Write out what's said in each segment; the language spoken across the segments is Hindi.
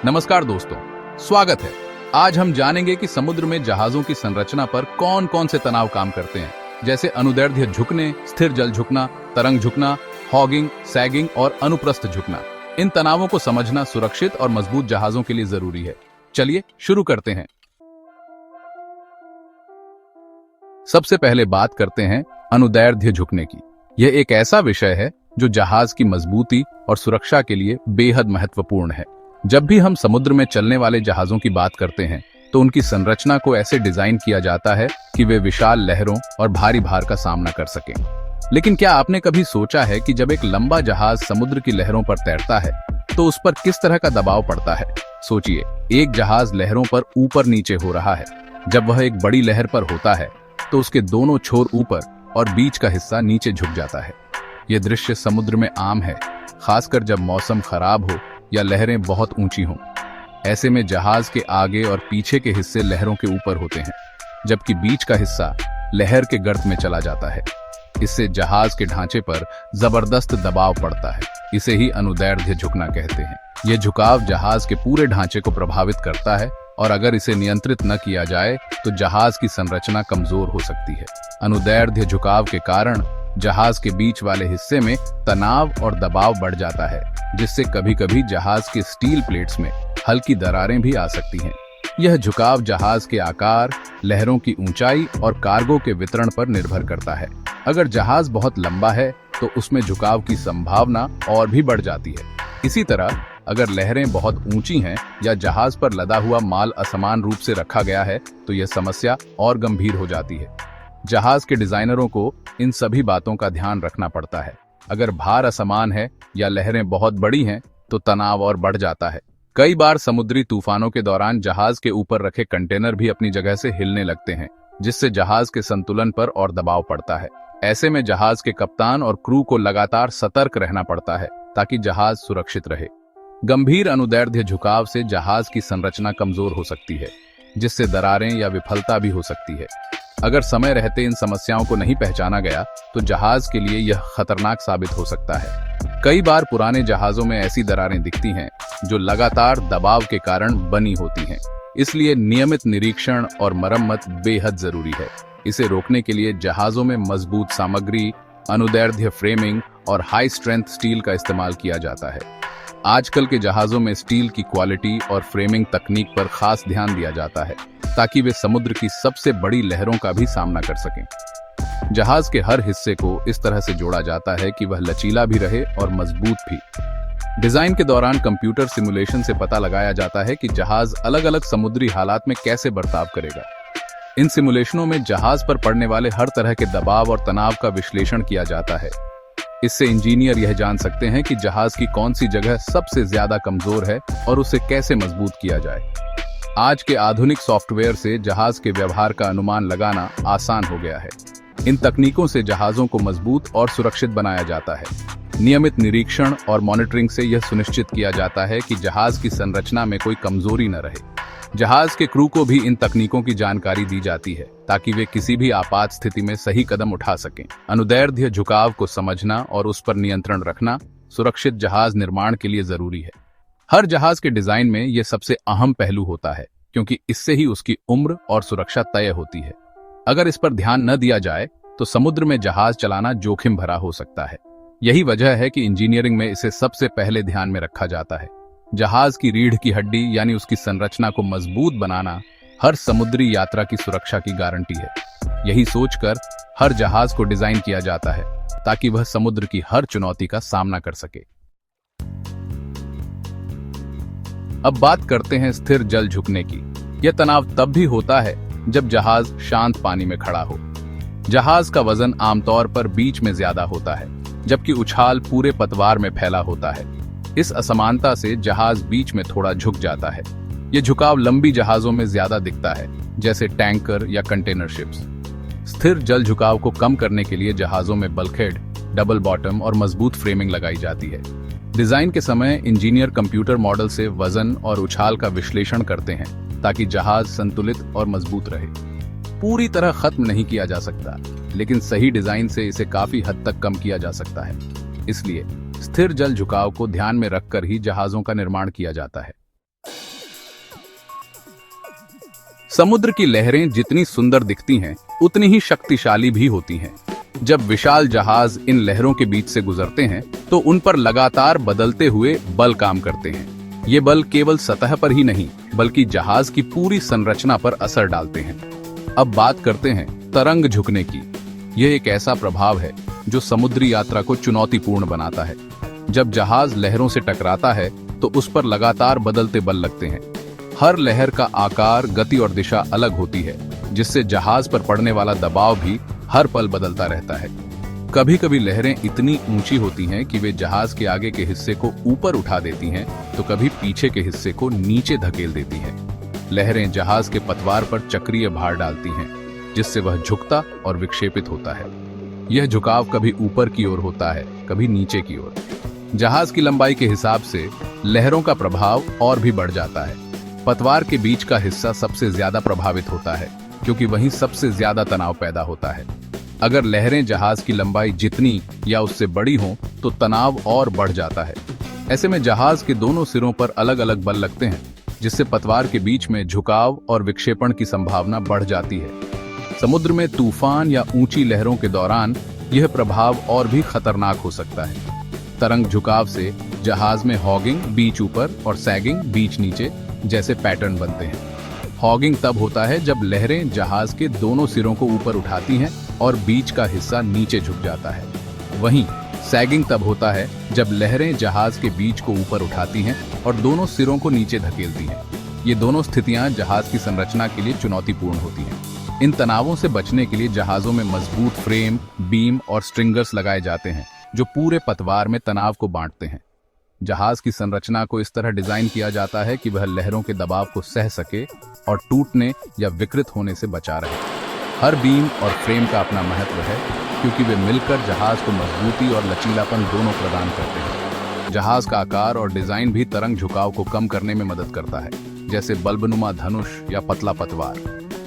नमस्कार दोस्तों, स्वागत है। आज हम जानेंगे कि समुद्र में जहाजों की संरचना पर कौन कौन से तनाव काम करते हैं, जैसे अनुदैर्ध्य झुकने, स्थिर जल झुकना, तरंग झुकना, हॉगिंग, सैगिंग और अनुप्रस्थ झुकना। इन तनावों को समझना सुरक्षित और मजबूत जहाजों के लिए जरूरी है। चलिए शुरू करते हैं। सबसे पहले बात करते हैं अनुदैर्ध्य झुकने की। यह एक ऐसा विषय है जो जहाज की मजबूती और सुरक्षा के लिए बेहद महत्वपूर्ण है। जब भी हम समुद्र में चलने वाले जहाजों की बात करते हैं तो उनकी संरचना को ऐसे डिजाइन किया जाता है कि वे विशाल लहरों और भारी भार का सामना कर सकें। लेकिन क्या आपने कभी सोचा है कि जब एक लंबा जहाज समुद्र की लहरों पर तैरता है तो उस पर किस तरह का दबाव पड़ता है? सोचिए, एक जहाज लहरों पर ऊपर नीचे हो रहा है। जब वह एक बड़ी लहर पर होता है तो उसके दोनों छोर ऊपर और बीच का हिस्सा नीचे झुक जाता है। यह दृश्य समुद्र में आम है, खासकर जब मौसम खराब हो या लहरें बहुत ऊंची हों। ऐसे में जहाज के आगे और पीछे के हिस्से लहरों के ऊपर होते हैं, जबकि बीच का हिस्सा लहर के गर्त में चला जाता है। इससे जहाज के ढांचे पर जबरदस्त दबाव पड़ता है। इसे ही अनुदैर्ध्य झुकना कहते हैं। यह झुकाव जहाज के पूरे ढांचे को प्रभावित करता है और अगर इसे नियंत्रित न किया जाए तो जहाज की संरचना कमजोर हो सकती है। अनुदैर्ध्य झुकाव के कारण जहाज के बीच वाले हिस्से में तनाव और दबाव बढ़ जाता है, जिससे कभी-कभी जहाज के स्टील प्लेट्स में हल्की दरारें भी आ सकती हैं। यह झुकाव जहाज के आकार, लहरों की ऊंचाई और कार्गो के वितरण पर निर्भर करता है। अगर जहाज बहुत लंबा है तो उसमें झुकाव की संभावना और भी बढ़ जाती है। इसी तरह अगर लहरें बहुत ऊंची हैं या जहाज पर लदा हुआ माल असमान रूप से रखा गया है तो यह समस्या और गंभीर हो जाती है। जहाज के डिजाइनरों को इन सभी बातों का ध्यान रखना पड़ता है। अगर भार असमान है या लहरें बहुत बड़ी हैं तो तनाव और बढ़ जाता है। कई बार समुद्री तूफानों के दौरान जहाज के ऊपर रखे कंटेनर भी अपनी जगह से हिलने लगते हैं, जिससे जहाज के संतुलन पर और दबाव पड़ता है। ऐसे में जहाज के कप्तान और क्रू को लगातार सतर्क रहना पड़ता है ताकि जहाज सुरक्षित रहे। गंभीर अनुदैर्ध्य झुकाव से जहाज की संरचना कमजोर हो सकती है, जिससे दरारें या विफलता भी हो सकती है। अगर समय रहते इन समस्याओं को नहीं पहचाना गया तो जहाज के लिए यह खतरनाक साबित हो सकता है। कई बार पुराने जहाजों में ऐसी दरारें दिखती हैं जो लगातार दबाव के कारण बनी होती हैं। इसलिए नियमित निरीक्षण और मरम्मत बेहद जरूरी है। इसे रोकने के लिए जहाजों में मजबूत सामग्री, अनुदैर्ध्य फ्रेमिंग और हाई स्ट्रेंथ स्टील का इस्तेमाल किया जाता है। आजकल के जहाजों में स्टील की क्वालिटी और फ्रेमिंग तकनीक पर खास ध्यान दिया जाता है ताकि वे समुद्र की सबसे बड़ी लहरों का भी सामना कर सकें। जहाज के हर हिस्से को इस तरह से जोड़ा जाता है कि वह लचीला भी रहे और मजबूत भी। डिजाइन के दौरान कंप्यूटर सिमुलेशन से पता लगाया जाता है कि जहाज अलग अलग समुद्री हालात में कैसे बर्ताव करेगा। इन सिमुलेशनों में जहाज पर पड़ने वाले हर तरह के दबाव और तनाव का विश्लेषण किया जाता है। इससे इंजीनियर यह जान सकते हैं कि जहाज की कौन सी जगह सबसे ज्यादा कमजोर है और उसे कैसे मजबूत किया जाए। आज के आधुनिक सॉफ्टवेयर से जहाज के व्यवहार का अनुमान लगाना आसान हो गया है। इन तकनीकों से जहाजों को मजबूत और सुरक्षित बनाया जाता है। नियमित निरीक्षण और मॉनिटरिंग से यह सुनिश्चित किया जाता है कि जहाज की संरचना में कोई कमजोरी न रहे। जहाज के क्रू को भी इन तकनीकों की जानकारी दी जाती है ताकि वे किसी भी आपात स्थिति में सही कदम उठा सकें। अनुदैर्ध्य झुकाव को समझना और उस पर नियंत्रण रखना सुरक्षित जहाज निर्माण के लिए जरूरी है। हर जहाज के डिजाइन में यह सबसे अहम पहलू होता है, क्योंकि इससे ही उसकी उम्र और सुरक्षा तय होती है। अगर इस पर ध्यान न दिया जाए तो समुद्र में जहाज चलाना जोखिम भरा हो सकता है। यही वजह है कि इंजीनियरिंग में इसे सबसे पहले ध्यान में रखा जाता है। जहाज की रीढ़ की हड्डी यानी उसकी संरचना को मजबूत बनाना हर समुद्री यात्रा की सुरक्षा की गारंटी है। यही सोचकर हर जहाज को डिजाइन किया जाता है ताकि वह समुद्र की हर चुनौती का सामना कर सके। अब बात करते हैं स्थिर जल झुकने की। यह तनाव तब भी होता है जब जहाज शांत पानी में खड़ा हो। जहाज का वजन आमतौर पर बीच में ज्यादा होता है, जबकि उछाल पूरे पतवार में फैला होता है। इस असमानता से जहाज बीच में थोड़ा झुक जाता है। यह झुकाव लंबी जहाजों में ज्यादा दिखता है, जैसे टैंकर या कंटेनर शिप्स। स्थिर जल झुकाव को कम करने के लिए जहाजों में बल्कहेड, डबल बॉटम और मजबूत फ्रेमिंग लगाई जाती है। डिजाइन के समय इंजीनियर कंप्यूटर मॉडल से वजन और उछाल का विश्लेषण करते हैं ताकि जहाज संतुलित और मजबूत रहे। पूरी तरह खत्म नहीं किया जा सकता, लेकिन सही डिजाइन से इसे काफी हद तक कम किया जा सकता है। इसलिए स्थिर जल झुकाव को ध्यान में रखकर ही जहाजों का निर्माण किया जाता है। समुद्र की लहरें जितनी सुंदर दिखती हैं, उतनी ही शक्तिशाली भी होती हैं। जब विशाल जहाज इन लहरों के बीच से गुजरते हैं, तो उन पर लगातार बदलते हुए बल काम करते हैं। ये बल केवल सतह पर ही नहीं, बल्कि जहाज की पूरी संरचना पर असर डालते हैं। अब बात करते हैं तरंग झुकने की। यह एक ऐसा प्रभाव है जो समुद्री यात्रा को चुनौतीपूर्ण बनाता है। जब जहाज लहरों से टकराता है, तो उस पर लगातार बदलते बल लगते हैं। हर लहर का आकार, गति और दिशा अलग होती है, जिससे जहाज पर पड़ने वाला दबाव भी हर पल बदलता रहता है। कभी कभी लहरें इतनी ऊंची होती हैं कि वे जहाज के आगे के हिस्से को ऊपर उठा देती हैं, तो कभी पीछे के हिस्से को नीचे धकेल देती हैं। लहरें जहाज के पतवार पर चक्रीय भार डालती हैं, जिससे वह झुकता और विक्षेपित होता है। यह झुकाव कभी ऊपर की ओर होता है, कभी नीचे की ओर। जहाज की लंबाई के हिसाब से लहरों का प्रभाव और भी बढ़ जाता है। पतवार के बीच का हिस्सा सबसे ज्यादा प्रभावित होता है, क्योंकि वहीं सबसे ज्यादा तनाव पैदा होता है। अगर लहरें जहाज की लंबाई जितनी या उससे बड़ी हों, तो तनाव और बढ़ जाता है। ऐसे में जहाज के दोनों सिरों पर अलग अलग बल लगते हैं, जिससे पतवार के बीच में झुकाव और विक्षेपण की संभावना बढ़ जाती है। समुद्र में तूफान या ऊंची लहरों के दौरान यह प्रभाव और भी खतरनाक हो सकता है। तरंग झुकाव से जहाज में हॉगिंग, बीच ऊपर, और सैगिंग, बीच नीचे जैसे पैटर्न बनते हैं। हॉगिंग तब होता है जब लहरें जहाज के दोनों सिरों को ऊपर उठाती हैं और बीच का हिस्सा नीचे झुक जाता है। वहीं सैगिंग तब होता है जब लहरें जहाज के बीच को ऊपर उठाती हैं और दोनों सिरों को नीचे धकेलती हैं। ये दोनों स्थितियां जहाज की संरचना के लिए चुनौतीपूर्ण होती हैं। इन तनावों से बचने के लिए जहाजों में मजबूत फ्रेम, बीम और स्ट्रिंगर्स लगाए जाते हैं, जो पूरे पतवार में तनाव को बांटते हैं। जहाज की संरचना को इस तरह डिजाइन किया जाता है कि वह लहरों के दबाव को सह सके और टूटने या विकृत होने से बचा रहे। हर बीम और फ्रेम का अपना महत्व है, क्योंकि वे मिलकर जहाज को मजबूती और लचीलापन दोनों प्रदान करते हैं। जहाज का आकार और डिजाइन भी तरंग झुकाव को कम करने में मदद करता है, जैसे बल्बनुमा धनुष या पतला पतवार।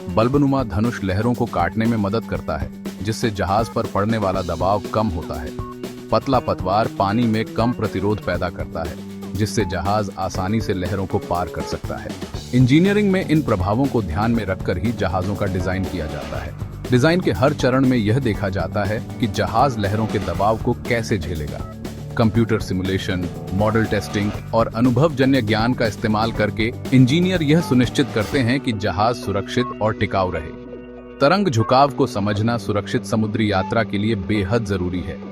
बल्बनुमा धनुष लहरों को काटने में मदद करता है, जिससे जहाज पर पड़ने वाला दबाव कम होता है। पतला पतवार पानी में कम प्रतिरोध पैदा करता है, जिससे जहाज आसानी से लहरों को पार कर सकता है। इंजीनियरिंग में इन प्रभावों को ध्यान में रखकर ही जहाजों का डिजाइन किया जाता है। डिजाइन के हर चरण में यह देखा जाता है कि जहाज लहरों के दबाव को कैसे झेलेगा। कंप्यूटर सिमुलेशन, मॉडल टेस्टिंग और अनुभवजन्य ज्ञान का इस्तेमाल करके इंजीनियर यह सुनिश्चित करते हैं कि जहाज सुरक्षित और टिकाऊ रहे। तरंग झुकाव को समझना सुरक्षित समुद्री यात्रा के लिए बेहद जरूरी है।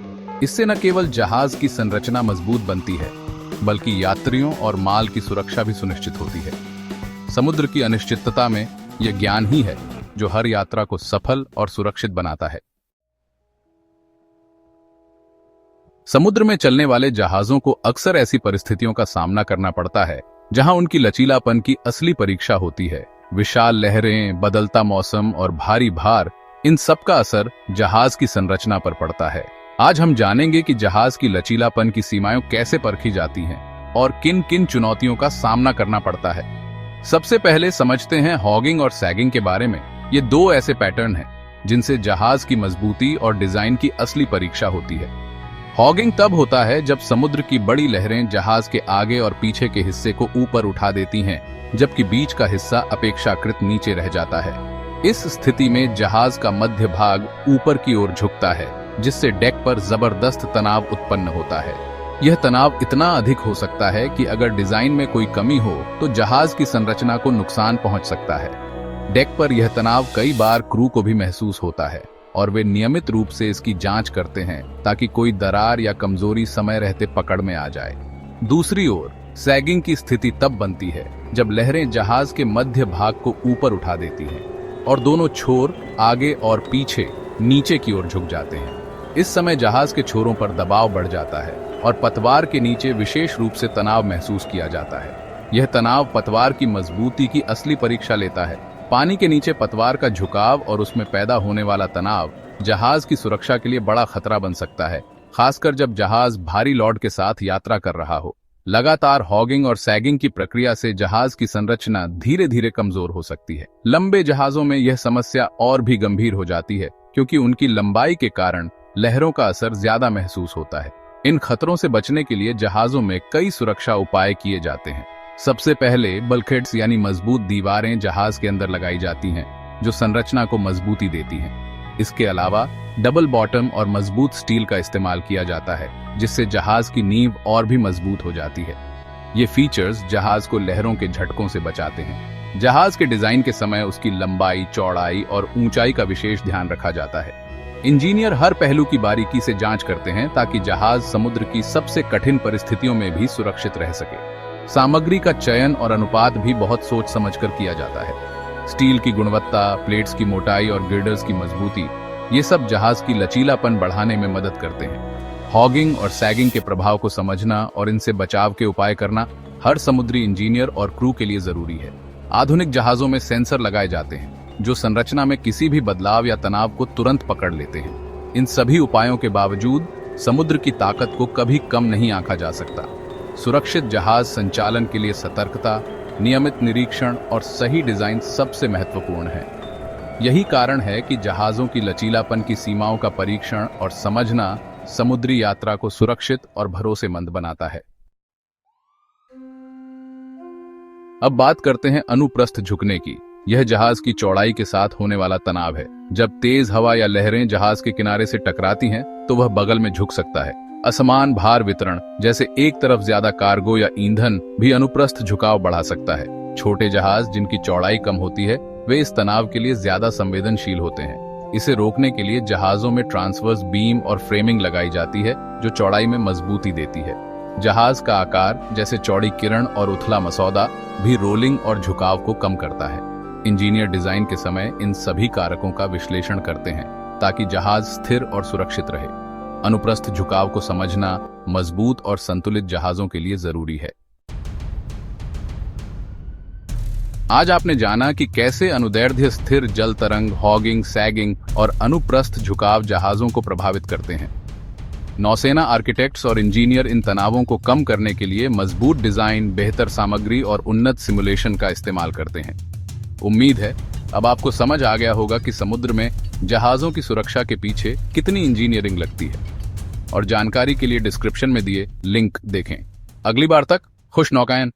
इससे न केवल जहाज की संरचना मजबूत बनती है, बल्कि यात्रियों और माल की सुरक्षा भी सुनिश्चित होती है। समुद्र की अनिश्चितता में यह ज्ञान ही है जो हर यात्रा को सफल और सुरक्षित बनाता है। समुद्र में चलने वाले जहाजों को अक्सर ऐसी परिस्थितियों का सामना करना पड़ता है जहां उनकी लचीलापन की असली परीक्षा होती है। विशाल लहरें, बदलता मौसम और भारी भार, इन सब का असर जहाज की संरचना पर पड़ता है। आज हम जानेंगे कि जहाज की लचीलापन की सीमाएं कैसे परखी जाती हैं और किन किन चुनौतियों का सामना करना पड़ता है। सबसे पहले समझते हैं हॉगिंग और सैगिंग के बारे में। ये दो ऐसे पैटर्न हैं जिनसे जहाज की मजबूती और डिजाइन की असली परीक्षा होती है। हॉगिंग तब होता है जब समुद्र की बड़ी लहरें जहाज के आगे और पीछे के हिस्से को ऊपर उठा देती हैं, जबकि बीच का हिस्सा अपेक्षाकृत नीचे रह जाता है। इस स्थिति में जहाज का मध्य भाग ऊपर की ओर झुकता है, जिससे डेक पर जबरदस्त तनाव उत्पन्न होता है। यह तनाव इतना अधिक हो सकता है कि अगर डिजाइन में कोई कमी हो तो जहाज की संरचना को नुकसान पहुंच सकता है। डेक पर यह तनाव कई बार क्रू को भी महसूस होता है और वे नियमित रूप से इसकी जांच करते हैं ताकि कोई दरार या कमजोरी समय रहते पकड़ में आ जाए। दूसरी ओर सैगिंग की स्थिति तब बनती है जब लहरें जहाज के मध्य भाग को ऊपर उठा देती हैं और दोनों छोर आगे और पीछे नीचे की ओर झुक जाते हैं। इस समय जहाज के छोरों पर दबाव बढ़ जाता है और पतवार के नीचे विशेष रूप से तनाव महसूस किया जाता है। यह तनाव पतवार की मजबूती की असली परीक्षा लेता है। पानी के नीचे पतवार का झुकाव और उसमें पैदा होने वाला तनाव जहाज की सुरक्षा के लिए बड़ा खतरा बन सकता है, खासकर जब जहाज भारी लोड के साथ यात्रा कर रहा हो। लगातार हॉगिंग और सैगिंग की प्रक्रिया से जहाज की संरचना धीरे धीरे कमजोर हो सकती है। लंबे जहाजों में यह समस्या और भी गंभीर हो जाती है, क्योंकि उनकी लंबाई के कारण लहरों का असर ज्यादा महसूस होता है। इन खतरों से बचने के लिए जहाजों में कई सुरक्षा उपाय किए जाते हैं। सबसे पहले बल्कहेड्स यानी मजबूत दीवारें जहाज के अंदर लगाई जाती हैं, जो संरचना को मजबूती देती हैं। इसके अलावा डबल बॉटम और मजबूत स्टील का इस्तेमाल किया जाता है, जिससे जहाज की नींव और भी मजबूत हो जाती है। ये फीचर्स जहाज को लहरों के झटकों से बचाते हैं। जहाज के डिजाइन के समय उसकी लंबाई, चौड़ाई और ऊंचाई का विशेष ध्यान रखा जाता है। इंजीनियर हर पहलू की बारीकी से जांच करते हैं ताकि जहाज समुद्र की सबसे कठिन परिस्थितियों में भी सुरक्षित रह सके। सामग्री का चयन और अनुपात भी बहुत सोच समझकर किया जाता है। स्टील की गुणवत्ता, प्लेट्स की मोटाई और गिर्डर्स की मजबूती, ये सब जहाज की लचीलापन बढ़ाने में मदद करते हैं। हॉगिंग और सैगिंग के प्रभाव को समझना और इनसे बचाव के उपाय करना हर समुद्री इंजीनियर और क्रू के लिए जरूरी है। आधुनिक जहाजों में सेंसर लगाए जाते हैं जो संरचना में किसी भी बदलाव या तनाव को तुरंत पकड़ लेते हैं। इन सभी उपायों के बावजूद समुद्र की ताकत को कभी कम नहीं आंका जा सकता। सुरक्षित जहाज संचालन के लिए सतर्कता, नियमित निरीक्षण और सही डिजाइन सबसे महत्वपूर्ण है। यही कारण है कि जहाजों की लचीलापन की सीमाओं का परीक्षण और समझना समुद्री यात्रा को सुरक्षित और भरोसेमंद बनाता है। अब बात करते हैं अनुप्रस्थ झुकने की। यह जहाज की चौड़ाई के साथ होने वाला तनाव है। जब तेज हवा या लहरें जहाज के किनारे से टकराती हैं, तो वह बगल में झुक सकता है। असमान भार वितरण, जैसे एक तरफ ज्यादा कार्गो या ईंधन, भी अनुप्रस्थ झुकाव बढ़ा सकता है। छोटे जहाज जिनकी चौड़ाई कम होती है, वे इस तनाव के लिए ज्यादा संवेदनशील होते हैं। इसे रोकने के लिए जहाजों में ट्रांसवर्स बीम और फ्रेमिंग लगाई जाती है, जो चौड़ाई में मजबूती देती है। जहाज का आकार, जैसे चौड़ी किरण और उथला मसौदा, भी रोलिंग और झुकाव को कम करता है। इंजीनियर डिजाइन के समय इन सभी कारकों का विश्लेषण करते हैं ताकि जहाज स्थिर और सुरक्षित रहे। अनुप्रस्थ झुकाव को समझना मजबूत और संतुलित जहाजों के लिए जरूरी है। आज आपने जाना कि कैसे अनुदैर्ध्य स्थिर जल तरंग, हॉगिंग, सैगिंग और अनुप्रस्थ झुकाव जहाजों को प्रभावित करते हैं। नौसेना आर्किटेक्ट्स और इंजीनियर इन तनावों को कम करने के लिए मजबूत डिजाइन, बेहतर सामग्री और उन्नत सिमुलेशन का इस्तेमाल करते हैं। उम्मीद है अब आपको समझ आ गया होगा कि समुद्र में जहाजों की सुरक्षा के पीछे कितनी इंजीनियरिंग लगती है। और जानकारी के लिए डिस्क्रिप्शन में दिए लिंक देखें। अगली बार तक खुश नौकायन।